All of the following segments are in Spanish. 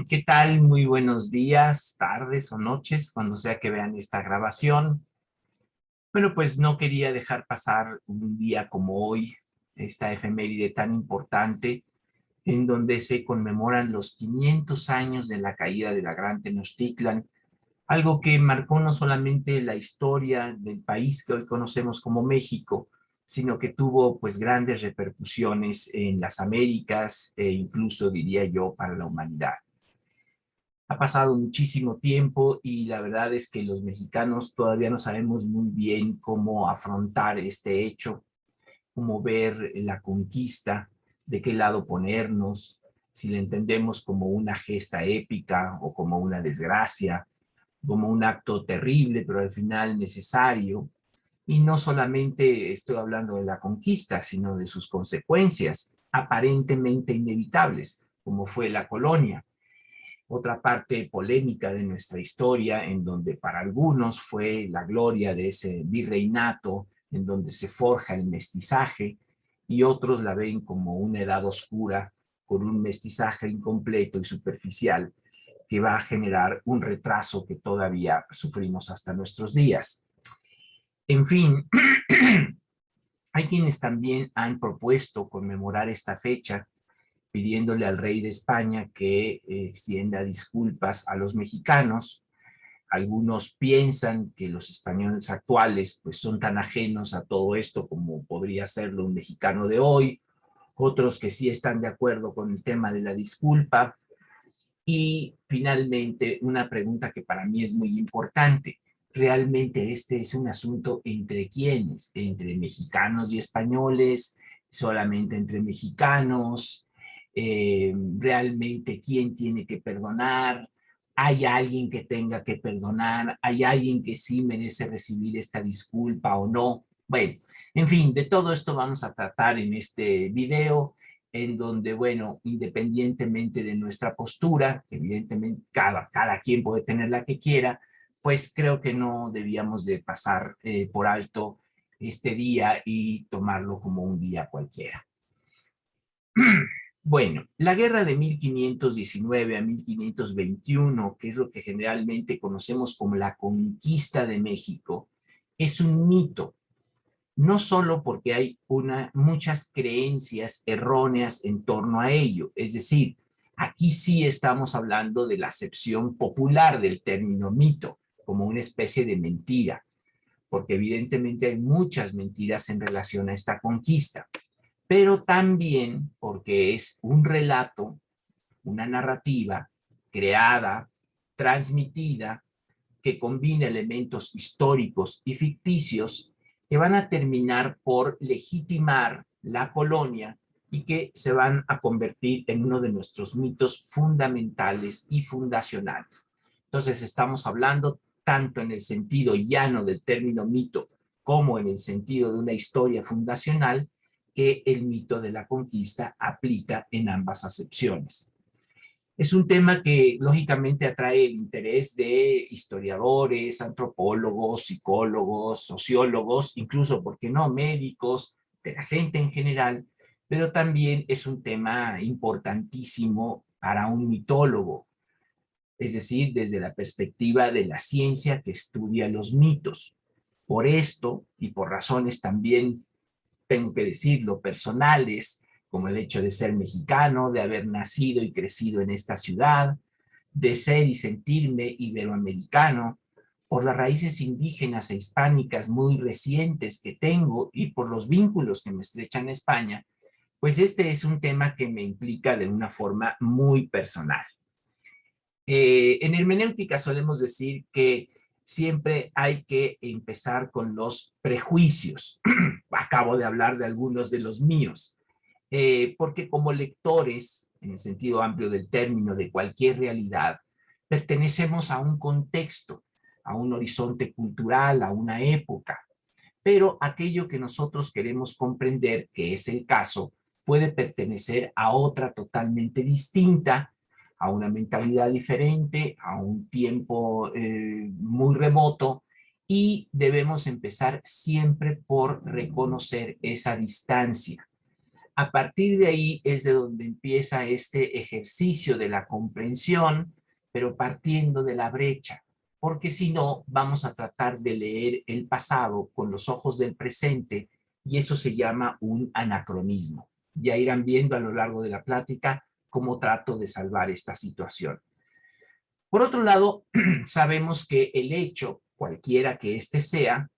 ¿Qué tal? Muy buenos días, tardes o noches, cuando sea que vean esta grabación. Bueno, pues no quería dejar pasar un día como hoy, esta efeméride tan importante, en donde se conmemoran los 500 años de la caída de la Gran Tenochtitlan, algo que marcó no solamente la historia del país que hoy conocemos como México, sino que tuvo pues grandes repercusiones en las Américas e incluso diría yo para la humanidad. Ha pasado muchísimo tiempo y la verdad es que los mexicanos todavía no sabemos muy bien cómo afrontar este hecho, cómo ver la conquista, de qué lado ponernos, si la entendemos como una gesta épica o como una desgracia, como un acto terrible, pero al final necesario. Y no solamente estoy hablando de la conquista, sino de sus consecuencias aparentemente inevitables, como fue la colonia, otra parte polémica de nuestra historia, en donde para algunos fue la gloria de ese virreinato, en donde se forja el mestizaje, y otros la ven como una edad oscura, con un mestizaje incompleto y superficial, que va a generar un retraso que todavía sufrimos hasta nuestros días. En fin, hay quienes también han propuesto conmemorar esta fecha pidiéndole al rey de España que extienda disculpas a los mexicanos. Algunos piensan que los españoles actuales pues son tan ajenos a todo esto como podría serlo un mexicano de hoy, otros que sí están de acuerdo con el tema de la disculpa. Y finalmente, una pregunta que para mí es muy importante. ¿Realmente este es un asunto entre quiénes? ¿Entre mexicanos y españoles? ¿Solamente entre mexicanos? ¿Realmente quién tiene que perdonar? ¿Hay alguien que tenga que perdonar? ¿Hay alguien que sí merece recibir esta disculpa o no? Bueno, en fin, de todo esto vamos a tratar en este video, en donde, bueno, independientemente de nuestra postura, evidentemente cada quien puede tener la que quiera, pues creo que no debíamos de pasar por alto este día y tomarlo como un día cualquiera. Bueno, la guerra de 1519 a 1521, que es lo que generalmente conocemos como la conquista de México, es un mito, no solo porque hay muchas creencias erróneas en torno a ello, es decir, aquí sí estamos hablando de la acepción popular del término mito, como una especie de mentira, porque evidentemente hay muchas mentiras en relación a esta conquista, pero también porque es un relato, una narrativa creada, transmitida, que combina elementos históricos y ficticios que van a terminar por legitimar la colonia y que se van a convertir en uno de nuestros mitos fundamentales y fundacionales. Entonces estamos hablando tanto en el sentido llano del término mito como en el sentido de una historia fundacional que el mito de la conquista aplica en ambas acepciones. Es un tema que lógicamente atrae el interés de historiadores, antropólogos, psicólogos, sociólogos, incluso, ¿por qué no?, médicos, de la gente en general, pero también es un tema importantísimo para un mitólogo, es decir, desde la perspectiva de la ciencia que estudia los mitos. Por esto, y por razones también, tengo que decirlo, personales, como el hecho de ser mexicano, de haber nacido y crecido en esta ciudad, de ser y sentirme iberoamericano, por las raíces indígenas e hispánicas muy recientes que tengo y por los vínculos que me estrechan a España, pues este es un tema que me implica de una forma muy personal. En hermenéutica solemos decir que siempre hay que empezar con los prejuicios. Acabo de hablar de algunos de los míos, porque como lectores, en el sentido amplio del término, de cualquier realidad, pertenecemos a un contexto, a un horizonte cultural, a una época, pero aquello que nosotros queremos comprender, que es el caso, puede pertenecer a otra totalmente distinta, a una mentalidad diferente, a un tiempo muy remoto, y debemos empezar siempre por reconocer esa distancia. A partir de ahí es de donde empieza este ejercicio de la comprensión, pero partiendo de la brecha, porque si no, vamos a tratar de leer el pasado con los ojos del presente y eso se llama un anacronismo. Ya irán viendo a lo largo de la plática cómo trato de salvar esta situación. Por otro lado, sabemos que el hecho, cualquiera que éste sea,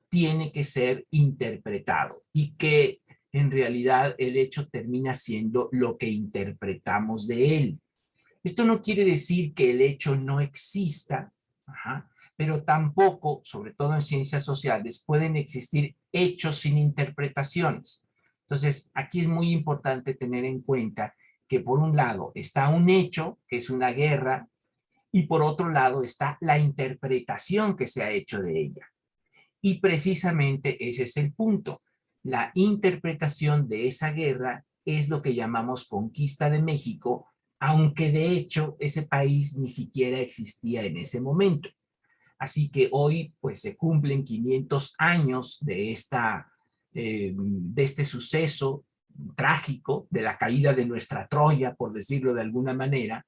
tiene que ser interpretado y que en realidad el hecho termina siendo lo que interpretamos de él. Esto no quiere decir que el hecho no exista, ajá, pero tampoco, sobre todo en ciencias sociales, pueden existir hechos sin interpretaciones. Entonces, aquí es muy importante tener en cuenta que por un lado está un hecho, que es una guerra, y por otro lado está la interpretación que se ha hecho de ella. Y precisamente ese es el punto. La interpretación de esa guerra es lo que llamamos conquista de México, aunque de hecho ese país ni siquiera existía en ese momento. Así que hoy pues se cumplen 500 años de este suceso trágico, de la caída de nuestra Troya, por decirlo de alguna manera,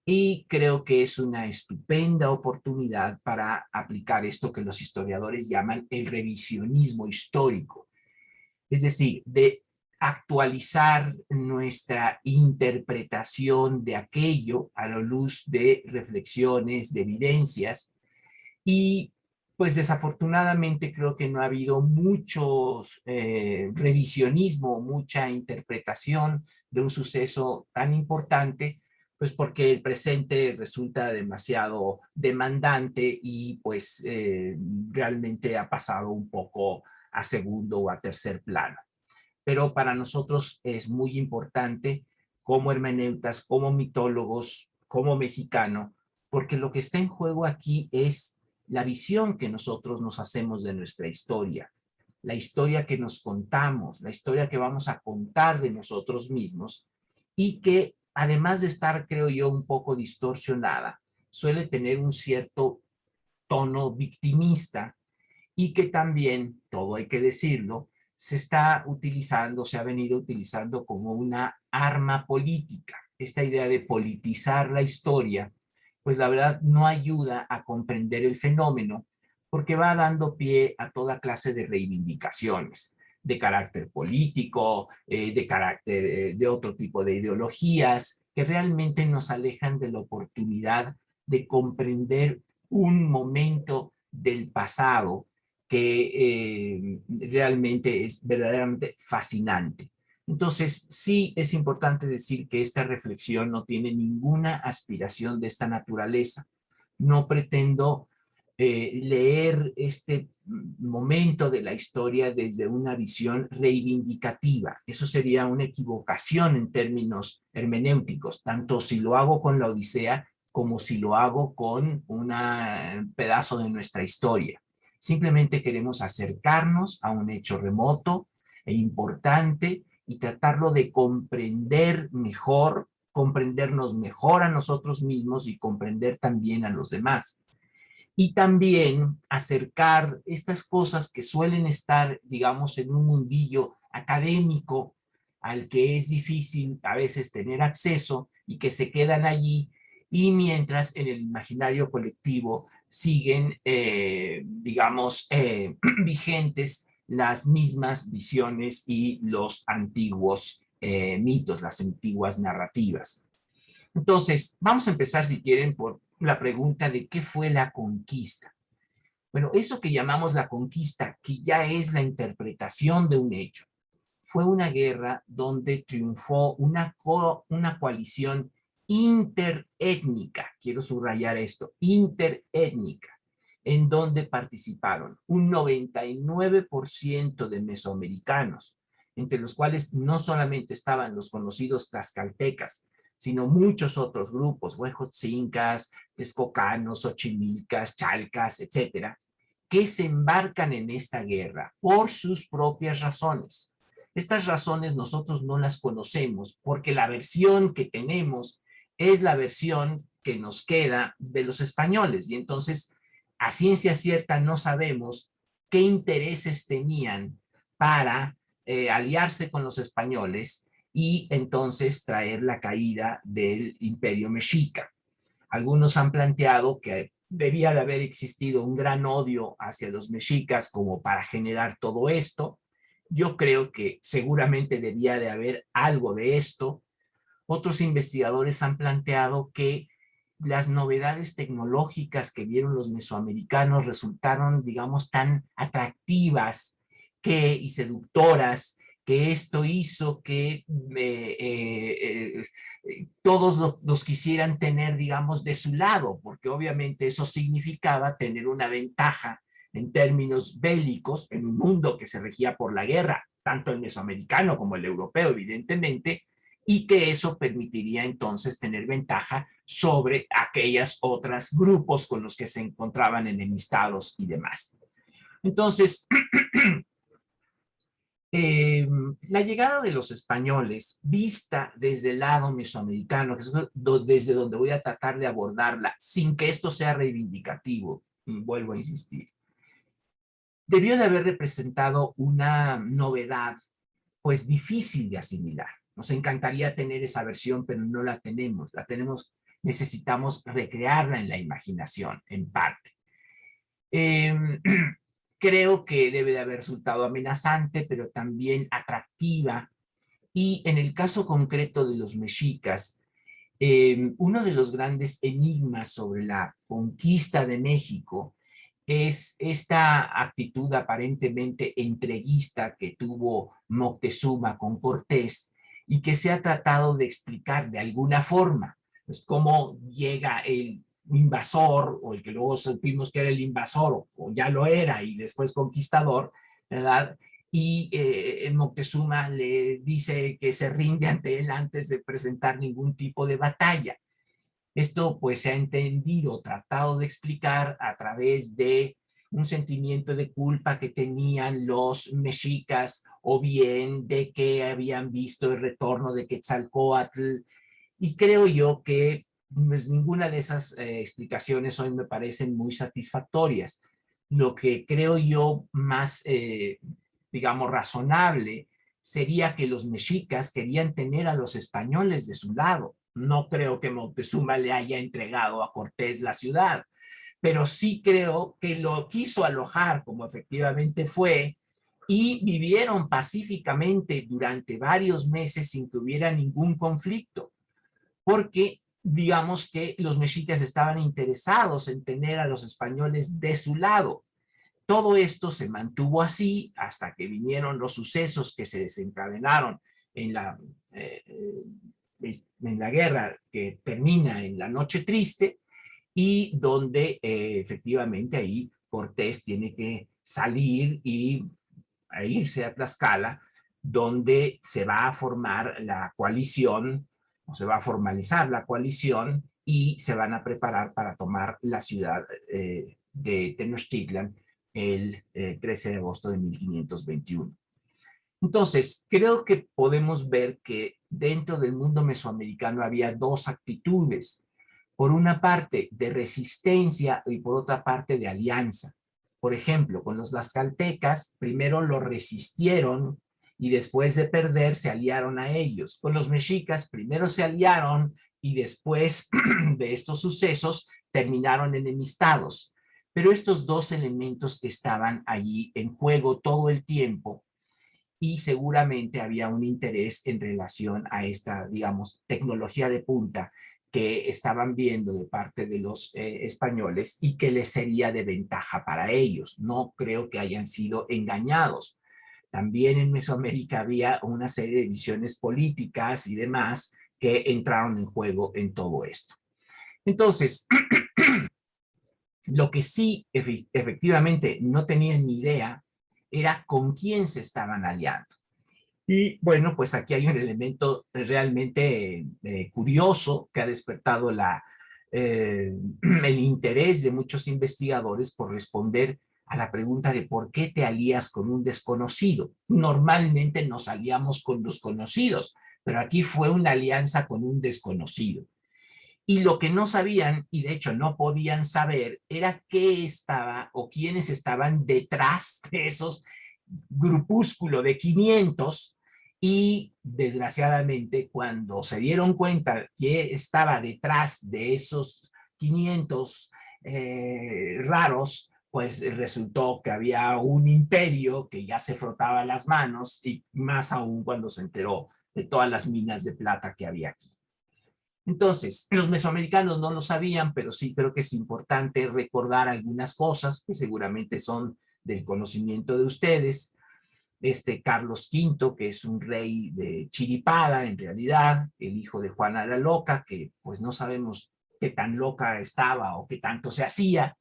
y creo que es una estupenda oportunidad para aplicar esto que los historiadores llaman el revisionismo histórico. Es decir, de actualizar nuestra interpretación de aquello a la luz de reflexiones, de evidencias. Y pues desafortunadamente creo que no ha habido muchos revisionismo, mucha interpretación de un suceso tan importante, pues porque el presente resulta demasiado demandante y pues realmente ha pasado un poco a segundo o a tercer plano. Pero para nosotros es muy importante como hermeneutas, como mitólogos, como mexicano, porque lo que está en juego aquí es la visión que nosotros nos hacemos de nuestra historia, la historia que nos contamos, la historia que vamos a contar de nosotros mismos y que además de estar, creo yo, un poco distorsionada, suele tener un cierto tono victimista y que también, todo hay que decirlo, se está utilizando, se ha venido utilizando como una arma política. Esta idea de politizar la historia, pues la verdad no ayuda a comprender el fenómeno porque va dando pie a toda clase de reivindicaciones de carácter político, de carácter de otro tipo de ideologías que realmente nos alejan de la oportunidad de comprender un momento del pasado que realmente es verdaderamente fascinante. Entonces, sí es importante decir que esta reflexión no tiene ninguna aspiración de esta naturaleza. No pretendo leer este momento de la historia desde una visión reivindicativa. Eso sería una equivocación en términos hermenéuticos, tanto si lo hago con la Odisea como si lo hago con un pedazo de nuestra historia. Simplemente queremos acercarnos a un hecho remoto e importante y tratarlo de comprender mejor, comprendernos mejor a nosotros mismos y comprender también a los demás. Y también acercar estas cosas que suelen estar, digamos, en un mundillo académico al que es difícil a veces tener acceso y que se quedan allí y mientras en el imaginario colectivo siguen, digamos, vigentes las mismas visiones y los antiguos mitos, las antiguas narrativas. Entonces, vamos a empezar, si quieren, por la pregunta de qué fue la conquista. Bueno, eso que llamamos la conquista, que ya es la interpretación de un hecho, fue una guerra donde triunfó una coalición interétnica, quiero subrayar esto, interétnica, en donde participaron un 99% de mesoamericanos, entre los cuales no solamente estaban los conocidos tlaxcaltecas, sino muchos otros grupos, huejotzincas, texcocanos, xochimilcas, chalcas, etcétera, que se embarcan en esta guerra por sus propias razones. Estas razones nosotros no las conocemos porque la versión que tenemos es la versión que nos queda de los españoles y entonces a ciencia cierta no sabemos qué intereses tenían para aliarse con los españoles y entonces traer la caída del imperio mexica. Algunos han planteado que debía de haber existido un gran odio hacia los mexicas como para generar todo esto. Yo creo que seguramente debía de haber algo de esto. Otros investigadores han planteado que las novedades tecnológicas que vieron los mesoamericanos resultaron, digamos, tan atractivas y seductoras, que esto hizo que todos los quisieran tener, digamos, de su lado, porque obviamente eso significaba tener una ventaja en términos bélicos en un mundo que se regía por la guerra, tanto el mesoamericano como el europeo, evidentemente, y que eso permitiría entonces tener ventaja sobre aquellos otros grupos con los que se encontraban enemistados y demás. Entonces, la llegada de los españoles, vista desde el lado mesoamericano, que es desde donde voy a tratar de abordarla, sin que esto sea reivindicativo, vuelvo a insistir, debió de haber representado una novedad, pues difícil de asimilar. Nos encantaría tener esa versión, pero no la tenemos. Necesitamos recrearla en la imaginación, en parte. Creo que debe de haber resultado amenazante, pero también atractiva. Y en el caso concreto de los mexicas, uno de los grandes enigmas sobre la conquista de México es esta actitud aparentemente entreguista que tuvo Moctezuma con Cortés y que se ha tratado de explicar de alguna forma. Pues cómo llega el invasor, o el que luego supimos que era el invasor, o ya lo era, y después conquistador, ¿verdad? Y Moctezuma le dice que se rinde ante él antes de presentar ningún tipo de batalla. Esto pues se ha entendido, tratado de explicar a través de un sentimiento de culpa que tenían los mexicas, o bien de que habían visto el retorno de Quetzalcóatl, y creo yo que pues, ninguna de esas explicaciones hoy me parecen muy satisfactorias. Lo que creo yo más, digamos, razonable sería que los mexicas querían tener a los españoles de su lado. No creo que Moctezuma le haya entregado a Cortés la ciudad, pero sí creo que lo quiso alojar, como efectivamente fue, y vivieron pacíficamente durante varios meses sin que hubiera ningún conflicto, porque digamos que los mexicas estaban interesados en tener a los españoles de su lado. Todo esto se mantuvo así hasta que vinieron los sucesos que se desencadenaron en eh, en la guerra que termina en la Noche Triste, y donde efectivamente ahí Cortés tiene que salir y irse a Tlaxcala, donde se va a formar la coalición, o se va a formalizar la coalición, y se van a preparar para tomar la ciudad de Tenochtitlan el 13 de agosto de 1521. Entonces, creo que podemos ver que dentro del mundo mesoamericano había dos actitudes. Por una parte, de resistencia, y por otra parte, de alianza. Por ejemplo, con los tlaxcaltecas, primero lo resistieron y después de perder se aliaron a ellos. Con los mexicas, primero se aliaron y después de estos sucesos terminaron enemistados. Pero estos dos elementos estaban allí en juego todo el tiempo, y seguramente había un interés en relación a esta, digamos, tecnología de punta que estaban viendo de parte de los españoles y que les sería de ventaja para ellos. No creo que hayan sido engañados. También en Mesoamérica había una serie de visiones políticas y demás que entraron en juego en todo esto. Entonces, lo que sí efectivamente no tenían ni idea era con quién se estaban aliando. Y bueno, pues aquí hay un elemento realmente curioso que ha despertado el interés de muchos investigadores por responder a la pregunta de por qué te alías con un desconocido. Normalmente nos aliamos con los conocidos, pero aquí fue una alianza con un desconocido. Y lo que no sabían, y de hecho no podían saber, era qué estaba o quiénes estaban detrás de esos grupúsculo de 500 y desgraciadamente cuando se dieron cuenta que estaba detrás de esos 500 raros, pues resultó que había un imperio que ya se frotaba las manos y más aún cuando se enteró de todas las minas de plata que había aquí. Entonces, los mesoamericanos no lo sabían, pero sí creo que es importante recordar algunas cosas que seguramente son del conocimiento de ustedes. Carlos V, que es un rey de Chiripada, en realidad, el hijo de Juana la Loca, que pues no sabemos qué tan loca estaba o qué tanto se hacía,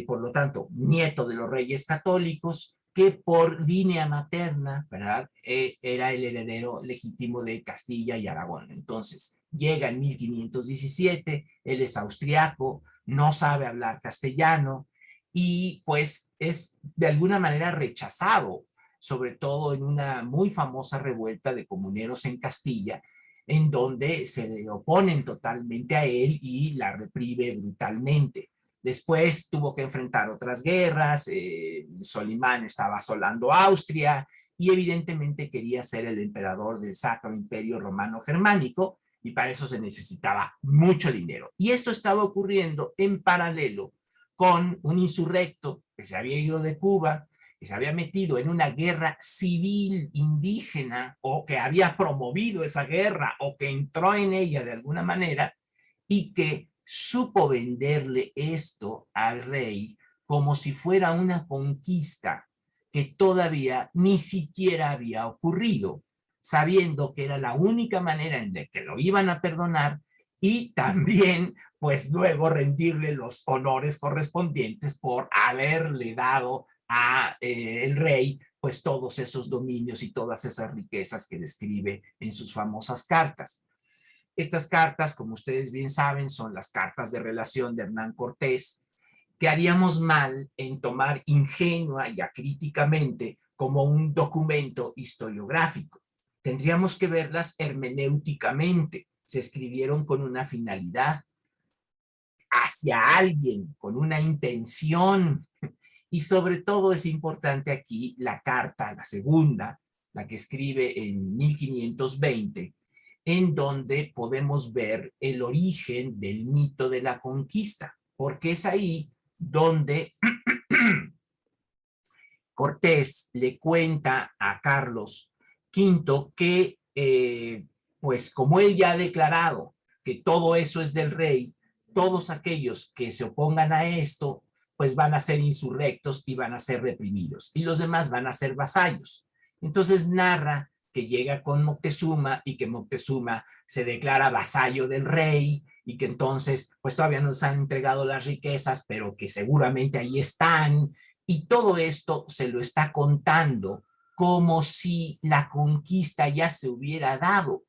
por lo tanto, nieto de los reyes católicos, que por línea materna, ¿verdad? Era el heredero legítimo de Castilla y Aragón. Entonces, llega en 1517, él es austriaco, no sabe hablar castellano y pues es de alguna manera rechazado, sobre todo en una muy famosa revuelta de comuneros en Castilla, en donde se le oponen totalmente a él y la reprime brutalmente. Después tuvo que enfrentar otras guerras, Solimán estaba asolando Austria y evidentemente quería ser el emperador del Sacro Imperio Romano Germánico y para eso se necesitaba mucho dinero. Y esto estaba ocurriendo en paralelo con un insurrecto que se había ido de Cuba, que se había metido en una guerra civil indígena o que había promovido esa guerra o que entró en ella de alguna manera y que supo venderle esto al rey como si fuera una conquista que todavía ni siquiera había ocurrido, sabiendo que era la única manera en la que lo iban a perdonar y también pues luego rendirle los honores correspondientes por haberle dado a el rey pues todos esos dominios y todas esas riquezas que describe en sus famosas cartas. Estas cartas, como ustedes bien saben, son las cartas de relación de Hernán Cortés, que haríamos mal en tomar ingenua y acríticamente como un documento historiográfico. Tendríamos que verlas hermenéuticamente. Se escribieron con una finalidad, hacia alguien, con una intención. Y sobre todo es importante aquí la carta, la segunda, la que escribe en 1520, en donde podemos ver el origen del mito de la conquista, porque es ahí donde Cortés le cuenta a Carlos V que, pues como él ya ha declarado que todo eso es del rey, todos aquellos que se opongan a esto, pues van a ser insurrectos y van a ser reprimidos, y los demás van a ser vasallos. Entonces narra que llega con Moctezuma y que Moctezuma se declara vasallo del rey y que entonces pues todavía no nos han entregado las riquezas, pero que seguramente ahí están, y todo esto se lo está contando como si la conquista ya se hubiera dado,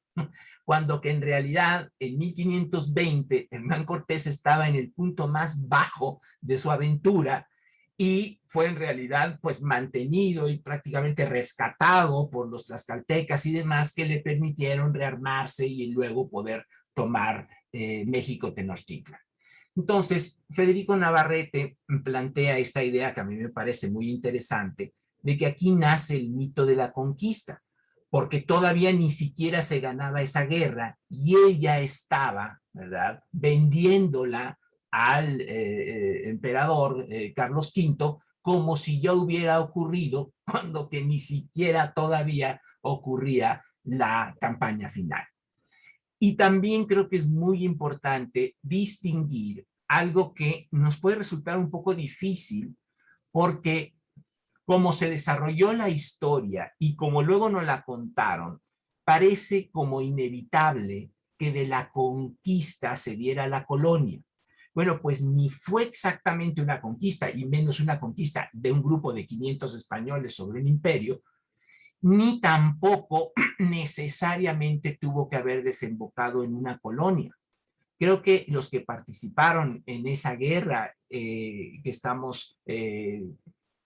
cuando que en realidad en 1520 Hernán Cortés estaba en el punto más bajo de su aventura y fue en realidad pues mantenido y prácticamente rescatado por los tlaxcaltecas y demás que le permitieron rearmarse y luego poder tomar México Tenochtitlan. Entonces, Federico Navarrete plantea esta idea que a mí me parece muy interesante, de que aquí nace el mito de la conquista, porque todavía ni siquiera se ganaba esa guerra y ella estaba, ¿verdad?, vendiéndola al emperador Carlos V como si ya hubiera ocurrido, cuando que ni siquiera todavía ocurría la campaña final. Y también creo que es muy importante distinguir algo que nos puede resultar un poco difícil porque como se desarrolló la historia y como luego nos la contaron, parece como inevitable que de la conquista se diera la colonia. Bueno, pues ni fue exactamente una conquista, y menos una conquista de un grupo de 500 españoles sobre un imperio, ni tampoco necesariamente tuvo que haber desembocado en una colonia. Creo que los que participaron en esa guerra que estamos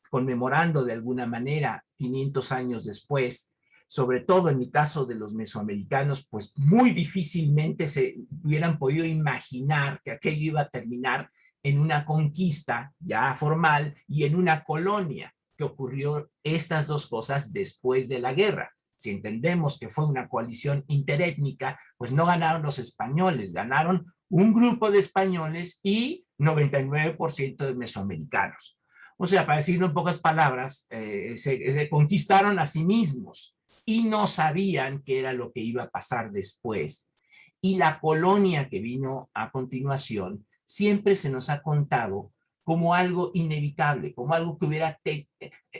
conmemorando de alguna manera 500 años después, sobre todo en mi caso de los mesoamericanos, pues muy difícilmente se hubieran podido imaginar que aquello iba a terminar en una conquista ya formal y en una colonia. que ocurrió estas dos cosas después de la guerra. Si entendemos que fue una coalición interétnica, pues no ganaron los españoles, ganaron un grupo de españoles y 99% de mesoamericanos. O sea, para decirlo en pocas palabras, se conquistaron a sí mismos y no sabían qué era lo que iba a pasar después. Y la colonia que vino a continuación siempre se nos ha contado como algo inevitable, como algo que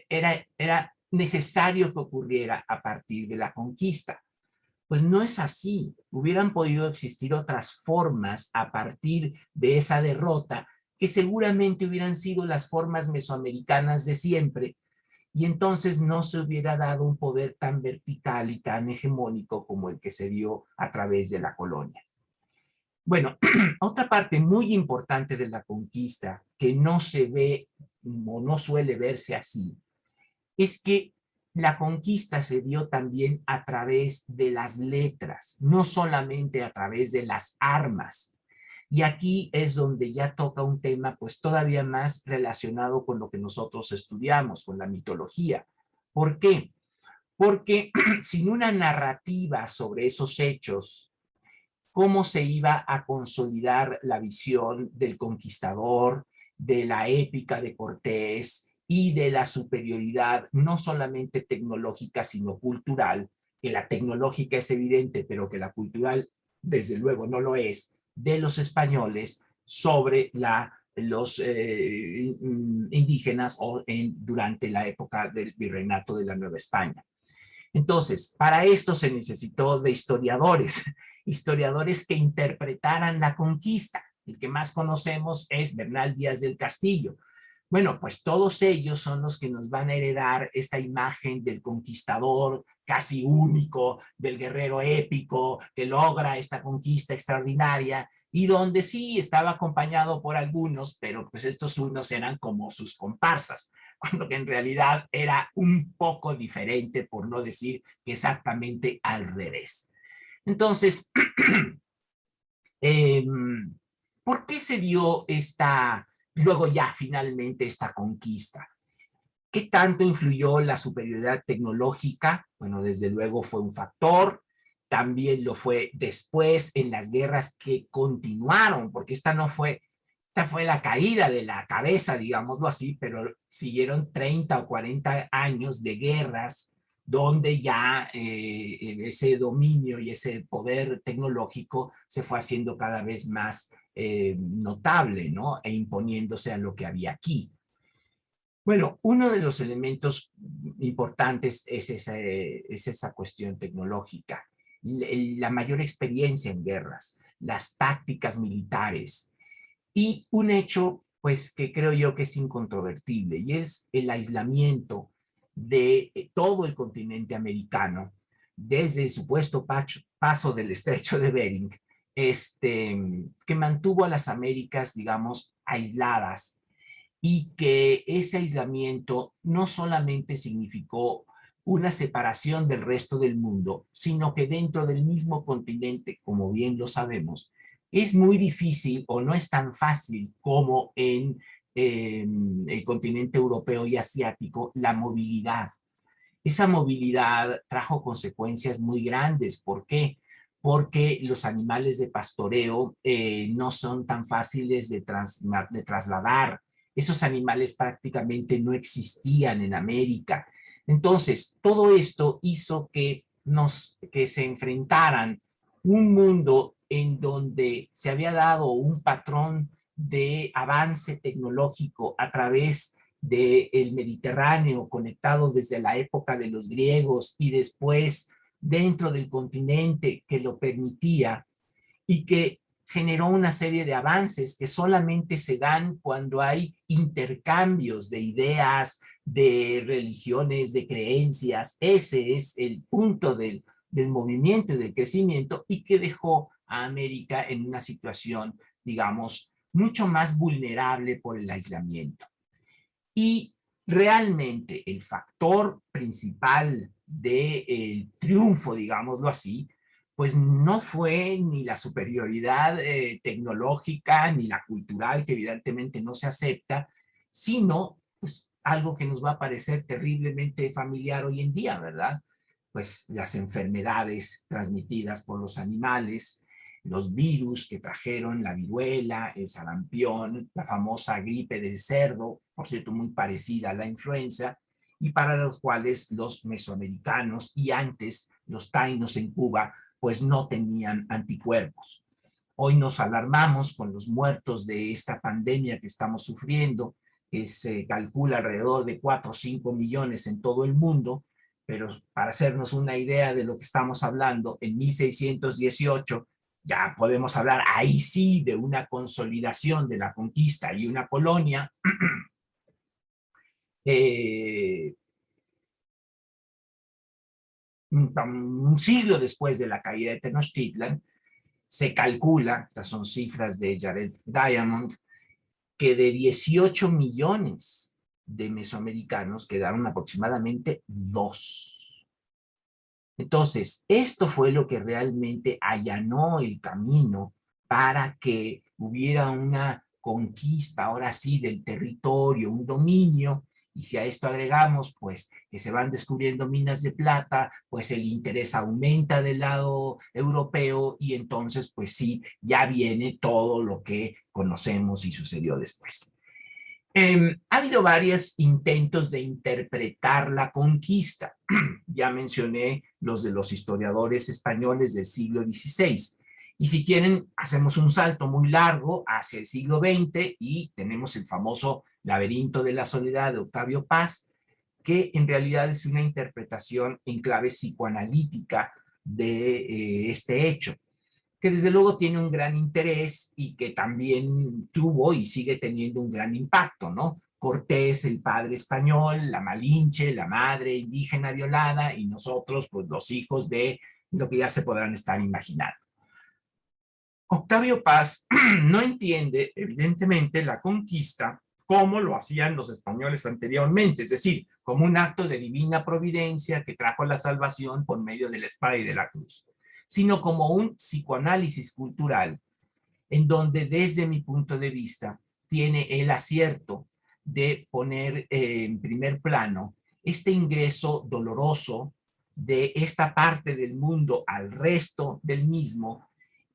era necesario que ocurriera a partir de la conquista. Pues no es así. Hubieran podido existir otras formas a partir de esa derrota que seguramente hubieran sido las formas mesoamericanas de siempre, y entonces no se hubiera dado un poder tan vertical y tan hegemónico como el que se dio a través de la colonia. Bueno, otra parte muy importante de la conquista que no se ve o no suele verse así es que la conquista se dio también a través de las letras, no solamente a través de las armas. Y aquí es donde ya toca un tema pues todavía más relacionado con lo que nosotros estudiamos, con la mitología. ¿Por qué? Porque sin una narrativa sobre esos hechos, ¿cómo se iba a consolidar la visión del conquistador, de la épica de Cortés y de la superioridad no solamente tecnológica, sino cultural? Que la tecnológica es evidente, pero que la cultural desde luego no lo es, de los españoles sobre los indígenas durante la época del virreinato de la Nueva España. Entonces, para esto se necesitó de historiadores, historiadores que interpretaran la conquista. El que más conocemos es Bernal Díaz del Castillo. Bueno, pues todos ellos son los que nos van a heredar esta imagen del conquistador casi único, del guerrero épico que logra esta conquista extraordinaria, y donde sí estaba acompañado por algunos, pero pues estos unos eran como sus comparsas, cuando que en realidad era un poco diferente, por no decir que exactamente al revés. Entonces, eh, ¿por qué se dio luego ya finalmente esta conquista? ¿Qué tanto influyó la superioridad tecnológica? Bueno, desde luego fue un factor. También lo fue después en las guerras que continuaron, porque esta fue la caída de la cabeza, digámoslo así, pero siguieron 30 o 40 años de guerras donde ya ese dominio y ese poder tecnológico se fue haciendo cada vez más notable, ¿no? E imponiéndose a lo que había aquí. Bueno, uno de los elementos importantes es esa cuestión tecnológica, la mayor experiencia en guerras, las tácticas militares y un hecho pues que creo yo que es incontrovertible, y es el aislamiento de todo el continente americano desde el supuesto paso del estrecho de Bering, que mantuvo a las Américas, digamos, aisladas, y que ese aislamiento no solamente significó una separación del resto del mundo, sino que dentro del mismo continente, como bien lo sabemos, es muy difícil o no es tan fácil como en el continente europeo y asiático la movilidad. Esa movilidad trajo consecuencias muy grandes. ¿Por qué? Porque los animales de pastoreo no son tan fáciles de trasladar. Esos animales prácticamente no existían en América. Entonces, todo esto hizo que se enfrentaran un mundo en donde se había dado un patrón de avance tecnológico a través del Mediterráneo, conectado desde la época de los griegos y después dentro del continente que lo permitía, y que generó una serie de avances que solamente se dan cuando hay intercambios de ideas, de religiones, de creencias. Ese es el punto del movimiento y del crecimiento, y que dejó a América en una situación, digamos, mucho más vulnerable por el aislamiento. Y realmente el factor principal del triunfo, digámoslo así, pues no fue ni la superioridad tecnológica ni la cultural, que evidentemente no se acepta, sino pues, algo que nos va a parecer terriblemente familiar hoy en día, ¿verdad? Pues las enfermedades transmitidas por los animales, los virus que trajeron la viruela, el sarampión, la famosa gripe del cerdo, por cierto, muy parecida a la influenza, y para los cuales los mesoamericanos y antes los taínos en Cuba, pues no tenían anticuerpos. Hoy nos alarmamos con los muertos de esta pandemia que estamos sufriendo, que se calcula alrededor de 4 o 5 millones en todo el mundo, pero para hacernos una idea de lo que estamos hablando, en 1618 ya podemos hablar ahí sí de una consolidación de la conquista y una colonia. eh, un siglo después de la caída de Tenochtitlan, se calcula, estas son cifras de Jared Diamond, que de 18 millones de mesoamericanos quedaron aproximadamente 2. Entonces, esto fue lo que realmente allanó el camino para que hubiera una conquista, ahora sí, del territorio, un dominio. Y si a esto agregamos, pues, que se van descubriendo minas de plata, pues el interés aumenta del lado europeo y entonces, pues sí, ya viene todo lo que conocemos y sucedió después. Ha habido varios intentos de interpretar la conquista. Ya mencioné los de los historiadores españoles del siglo XVI. Y si quieren, hacemos un salto muy largo hacia el siglo XX y tenemos el famoso Laberinto de la Soledad de Octavio Paz, que en realidad es una interpretación en clave psicoanalítica de este hecho, que desde luego tiene un gran interés y que también tuvo y sigue teniendo un gran impacto, ¿no? Cortés, el padre español, la Malinche, la madre indígena violada y nosotros, pues los hijos de lo que ya se podrán estar imaginando. Octavio Paz no entiende, evidentemente, la conquista como lo hacían los españoles anteriormente, es decir, como un acto de divina providencia que trajo la salvación por medio de la espada y de la cruz, sino como un psicoanálisis cultural en donde desde mi punto de vista tiene el acierto de poner en primer plano este ingreso doloroso de esta parte del mundo al resto del mismo,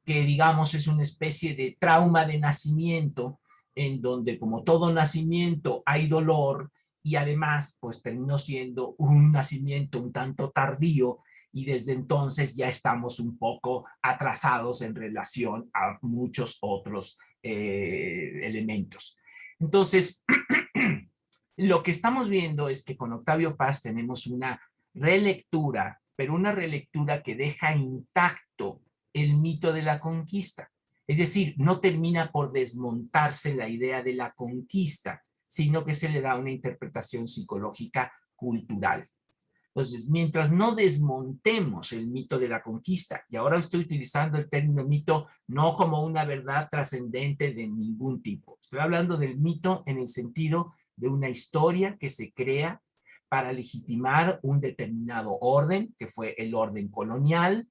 que digamos es una especie de trauma de nacimiento, en donde como todo nacimiento hay dolor y además pues terminó siendo un nacimiento un tanto tardío y desde entonces ya estamos un poco atrasados en relación a muchos otros elementos. Entonces, lo que estamos viendo es que con Octavio Paz tenemos una relectura, pero una relectura que deja intacto el mito de la conquista. Es decir, no termina por desmontarse la idea de la conquista, sino que se le da una interpretación psicológica cultural. Entonces, mientras no desmontemos el mito de la conquista, y ahora estoy utilizando el término mito no como una verdad trascendente de ningún tipo, estoy hablando del mito en el sentido de una historia que se crea para legitimar un determinado orden, que fue el orden colonial,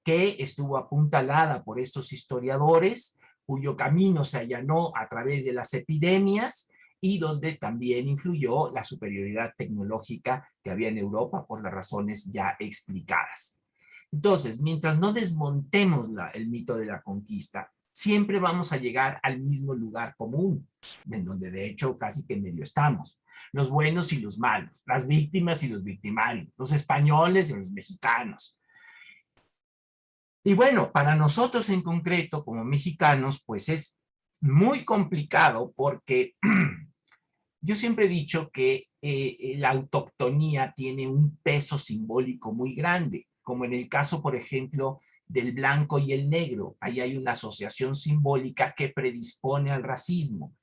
que estuvo apuntalada por estos historiadores, cuyo camino se allanó a través de las epidemias y donde también influyó la superioridad tecnológica que había en Europa por las razones ya explicadas. Entonces, mientras no desmontemos el mito de la conquista, siempre vamos a llegar al mismo lugar común, en donde de hecho casi que medio estamos. Los buenos y los malos, las víctimas y los victimarios, los españoles y los mexicanos. Y bueno, para nosotros en concreto, como mexicanos, pues es muy complicado porque yo siempre he dicho que la autoctonía tiene un peso simbólico muy grande, como en el caso, por ejemplo, del blanco y el negro. Ahí hay una asociación simbólica que predispone al racismo.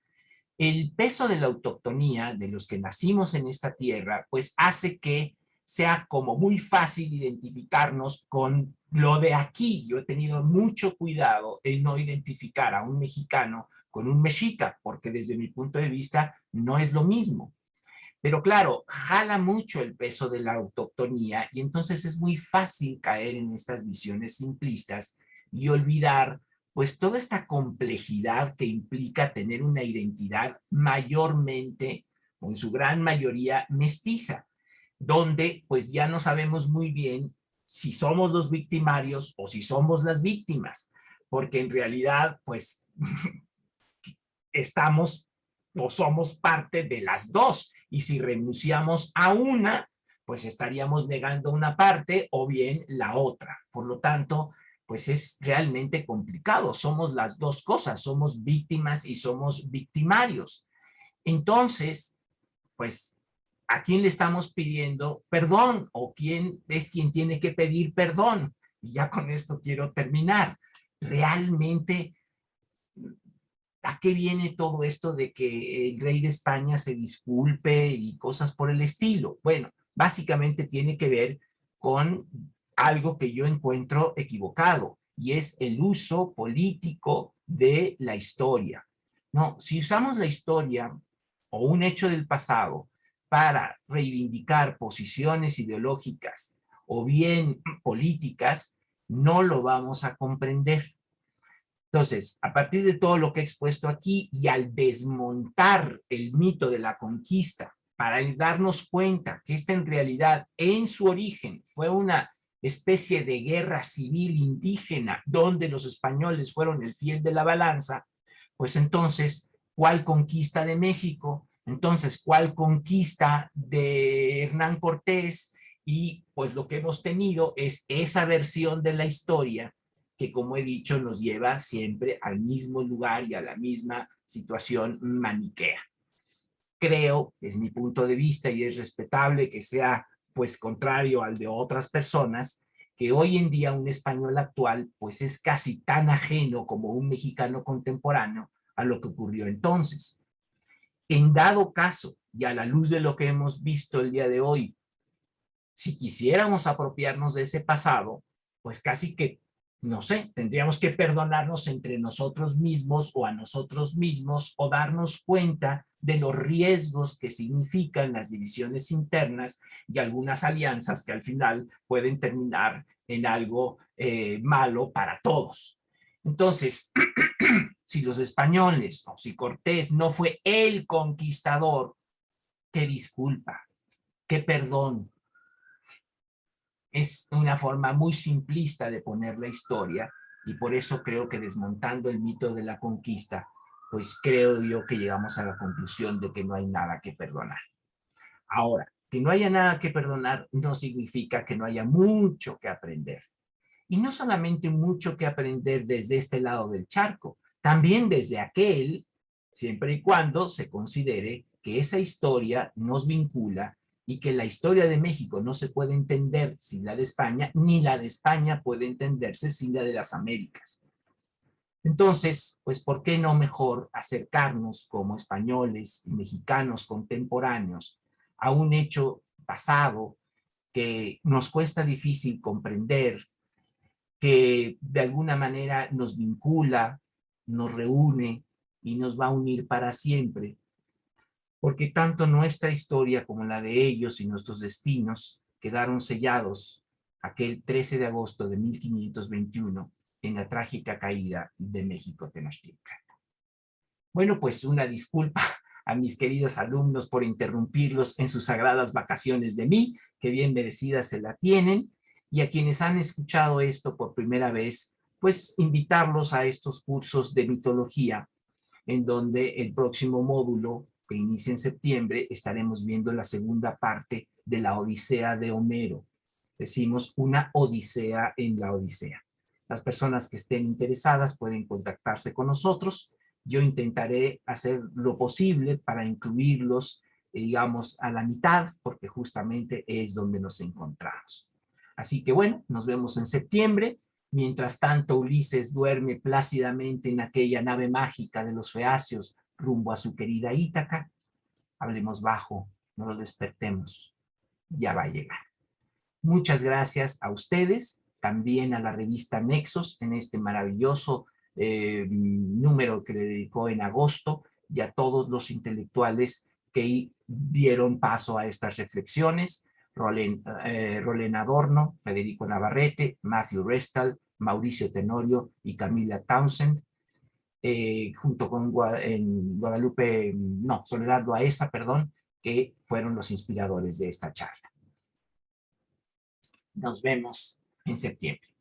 El peso de la autoctonía de los que nacimos en esta tierra, pues hace que sea como muy fácil identificarnos con lo de aquí. Yo he tenido mucho cuidado en no identificar a un mexicano con un mexica, porque desde mi punto de vista no es lo mismo. Pero claro, jala mucho el peso de la autoctonía y entonces es muy fácil caer en estas visiones simplistas y olvidar pues toda esta complejidad que implica tener una identidad mayormente o en su gran mayoría mestiza, donde pues ya no sabemos muy bien si somos los victimarios o si somos las víctimas, porque en realidad pues estamos o somos parte de las dos, y si renunciamos a una, pues estaríamos negando una parte o bien la otra. Por lo tanto, pues es realmente complicado. Somos las dos cosas, somos víctimas y somos victimarios. Entonces, pues, ¿a quién le estamos pidiendo perdón? ¿O quién es quien tiene que pedir perdón? Y ya con esto quiero terminar. Realmente, ¿a qué viene todo esto de que el rey de España se disculpe y cosas por el estilo? Bueno, básicamente tiene que ver con algo que yo encuentro equivocado, y es el uso político de la historia. No, si usamos la historia o un hecho del pasado para reivindicar posiciones ideológicas o bien políticas, no lo vamos a comprender. Entonces, a partir de todo lo que he expuesto aquí y al desmontar el mito de la conquista para darnos cuenta que esta en realidad en su origen fue una especie de guerra civil indígena donde los españoles fueron el fiel de la balanza, pues entonces, ¿cuál conquista de México? Entonces, ¿cuál conquista de Hernán Cortés? Y pues lo que hemos tenido es esa versión de la historia que, como he dicho, nos lleva siempre al mismo lugar y a la misma situación maniquea. Creo, es mi punto de vista y es respetable que sea pues contrario al de otras personas, que hoy en día un español actual pues es casi tan ajeno como un mexicano contemporáneo a lo que ocurrió entonces. En dado caso, y a la luz de lo que hemos visto el día de hoy, si quisiéramos apropiarnos de ese pasado, pues casi que, no sé, tendríamos que perdonarnos entre nosotros mismos o a nosotros mismos, o darnos cuenta de los riesgos que significan las divisiones internas y algunas alianzas que al final pueden terminar en algo malo para todos. Entonces, si los españoles o si Cortés no fue el conquistador, qué disculpa, qué perdón. Es una forma muy simplista de poner la historia, y por eso creo que desmontando el mito de la conquista, pues creo yo que llegamos a la conclusión de que no hay nada que perdonar. Ahora, que no haya nada que perdonar no significa que no haya mucho que aprender. Y no solamente mucho que aprender desde este lado del charco, también desde aquel, siempre y cuando se considere que esa historia nos vincula y que la historia de México no se puede entender sin la de España, ni la de España puede entenderse sin la de las Américas. Entonces, pues, ¿por qué no mejor acercarnos como españoles y mexicanos contemporáneos a un hecho pasado que nos cuesta difícil comprender, que de alguna manera nos vincula, nos reúne y nos va a unir para siempre? Porque tanto nuestra historia como la de ellos y nuestros destinos quedaron sellados aquel 13 de agosto de 1521 en la trágica caída de México Tenochtitlan. Bueno, pues una disculpa a mis queridos alumnos por interrumpirlos en sus sagradas vacaciones de mí, que bien merecidas se la tienen, y a quienes han escuchado esto por primera vez, pues invitarlos a estos cursos de mitología, en donde el próximo módulo, que inicia en septiembre, estaremos viendo la segunda parte de la Odisea de Homero. Decimos una odisea en la Odisea. Las personas que estén interesadas pueden contactarse con nosotros. Yo intentaré hacer lo posible para incluirlos, digamos, a la mitad, porque justamente es donde nos encontramos. Así que bueno, nos vemos en septiembre. Mientras tanto, Ulises duerme plácidamente en aquella nave mágica de los feacios rumbo a su querida Ítaca. Hablemos bajo, no lo despertemos, ya va a llegar. Muchas gracias a ustedes, también a la revista Nexos en este maravilloso número que le dedicó en agosto, y a todos los intelectuales que dieron paso a estas reflexiones: Rolén Adorno, Federico Navarrete, Matthew Restal, Mauricio Tenorio y Camila Townsend, junto con Guadalupe, no, Soledad Loaesa, perdón, que fueron los inspiradores de esta charla. Nos vemos en septiembre.